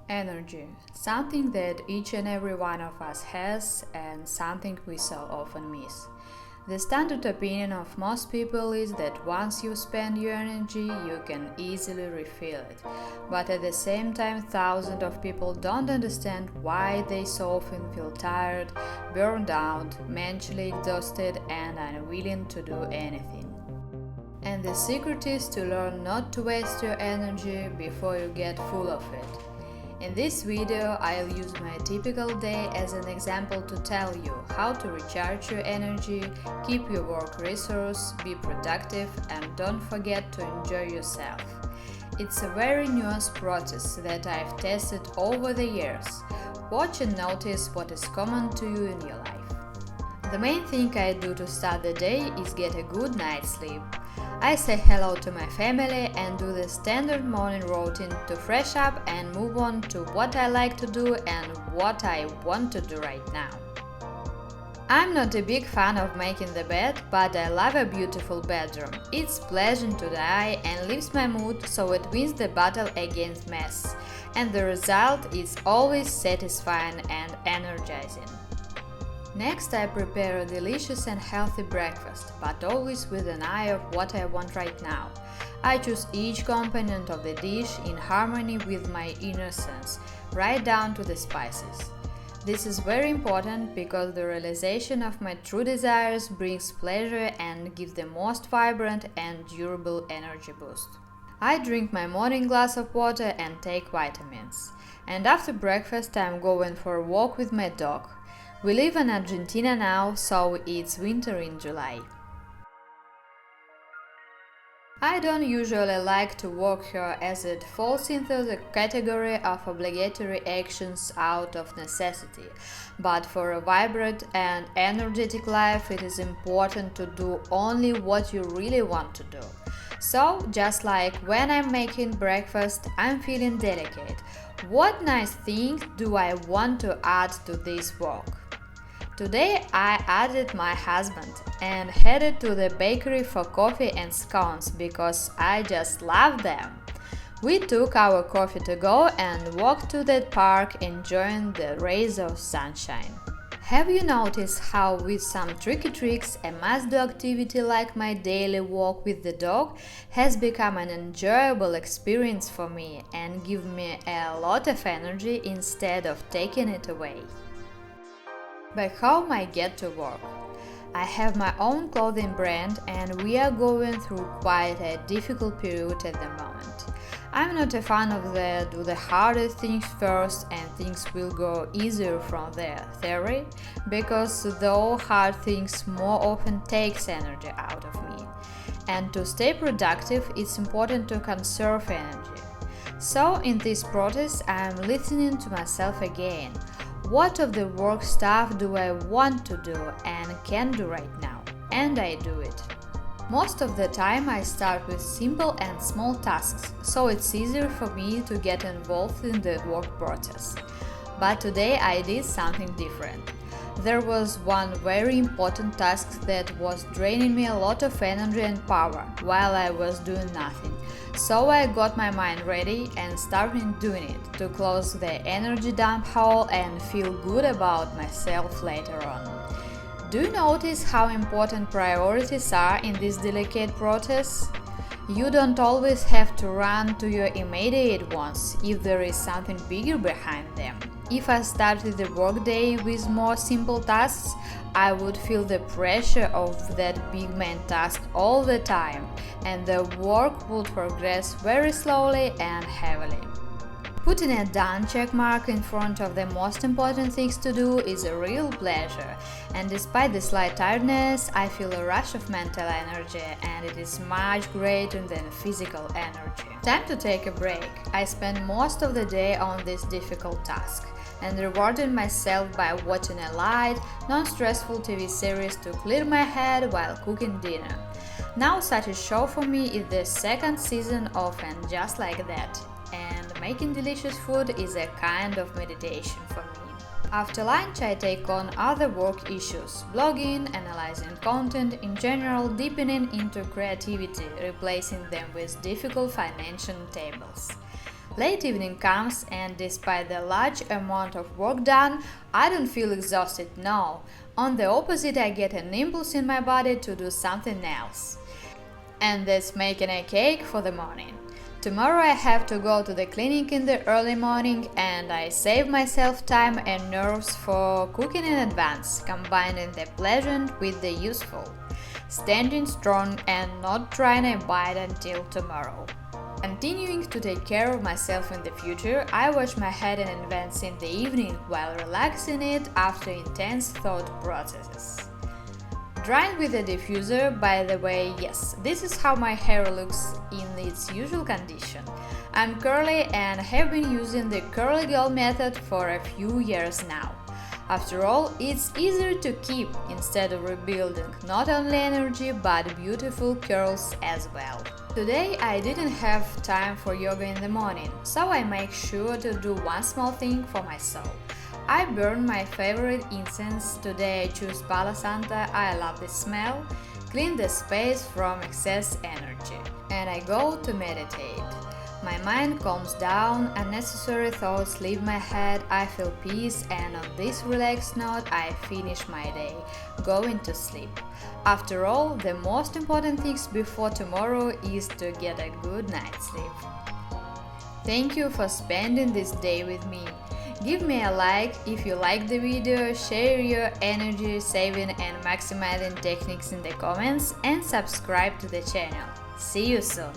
Energy, something that each and every one of us has and something we so often miss. The standard opinion of most people is that once you spend your energy, you can easily refill it. But at the same time, thousands of people don't understand why they so often feel tired, burned out, mentally exhausted, and unwilling to do anything. And the secret is to learn not to waste your energy before you get full of it. In this video, I'll use my typical day as an example to tell you how to recharge your energy, keep your work resource, be productive, and don't forget to enjoy yourself. It's a very nuanced process that I've tested over the years. Watch and notice what is common to you in your life. The main thing I do to start the day is get a good night's sleep. I say hello to my family and do the standard morning routine to fresh up and move on to what I like to do and what I want to do right now. I'm not a big fan of making the bed, but I love a beautiful bedroom. It's pleasant to the eye and lifts my mood, so it wins the battle against mess. And the result is always satisfying and energizing. Next, I prepare a delicious and healthy breakfast, but always with an eye of what I want right now. I choose each component of the dish in harmony with my inner sense, right down to the spices. This is very important because the realization of my true desires brings pleasure and gives the most vibrant and durable energy boost. I drink my morning glass of water and take vitamins. And after breakfast, I'm going for a walk with my dog. We live in Argentina now, so it's winter in July. I don't usually like to walk here as it falls into the category of obligatory actions out of necessity, but for a vibrant and energetic life it is important to do only what you really want to do. So, just like when I'm making breakfast, I'm feeling delicate. What nice thing do I want to add to this walk? Today I added my husband and headed to the bakery for coffee and scones because I just love them. We took our coffee to go and walked to the park enjoying the rays of sunshine. Have you noticed how with some tricky tricks a must-do activity like my daily walk with the dog has become an enjoyable experience for me and give me a lot of energy instead of taking it away? Back home I get to work. I have my own clothing brand and we are going through quite a difficult period at the moment. I'm not a fan of the do the hardest things first and things will go easier from there theory, because though hard things more often takes energy out of me. And to stay productive, it's important to conserve energy. So in this process, I'm listening to myself again. What of the work stuff do I want to do and can do right now? And I do it. Most of the time I start with simple and small tasks, so it's easier for me to get involved in the work process. But today I did something different. There was one very important task that was draining me a lot of energy and power while I was doing nothing. So I got my mind ready and started doing it to close the energy dump hole and feel good about myself later on. Do you notice how important priorities are in this delicate process? You don't always have to run to your immediate wants if there is something bigger behind them. If I started the workday with more simple tasks, I would feel the pressure of that big main task all the time, and the work would progress very slowly and heavily. Putting a done check mark in front of the most important things to do is a real pleasure, and despite the slight tiredness, I feel a rush of mental energy, and it is much greater than physical energy. Time to take a break. I spend most of the day on this difficult task and rewarding myself by watching a light, non-stressful TV series to clear my head while cooking dinner. Now such a show for me is the second season of And Just Like That, and making delicious food is a kind of meditation for me. After lunch I take on other work issues, blogging, analyzing content, in general deepening into creativity, replacing them with difficult financial tables. Late evening comes, and despite the large amount of work done, I don't feel exhausted, no. On the opposite, I get an impulse in my body to do something else. And that's making a cake for the morning. Tomorrow I have to go to the clinic in the early morning, and I save myself time and nerves for cooking in advance, combining the pleasant with the useful. Standing strong and not trying to bite until tomorrow. Continuing to take care of myself in the future, I wash my head and advance in the evening while relaxing it after intense thought processes. Drying with a diffuser, by the way, yes, this is how my hair looks in its usual condition. I'm curly and have been using the curly girl method for a few years now. After all, it's easier to keep instead of rebuilding not only energy but beautiful curls as well. Today I didn't have time for yoga in the morning, so I make sure to do one small thing for my soul. I burn my favorite incense. Today I choose Palo Santo, I love the smell, clean the space from excess energy, and I go to meditate. My mind calms down, unnecessary thoughts leave my head, I feel peace, and on this relaxed note I finish my day, going to sleep. After all, the most important thing before tomorrow is to get a good night's sleep. Thank you for spending this day with me. Give me a like if you like the video, share your energy saving and maximizing techniques in the comments, and subscribe to the channel. See you soon!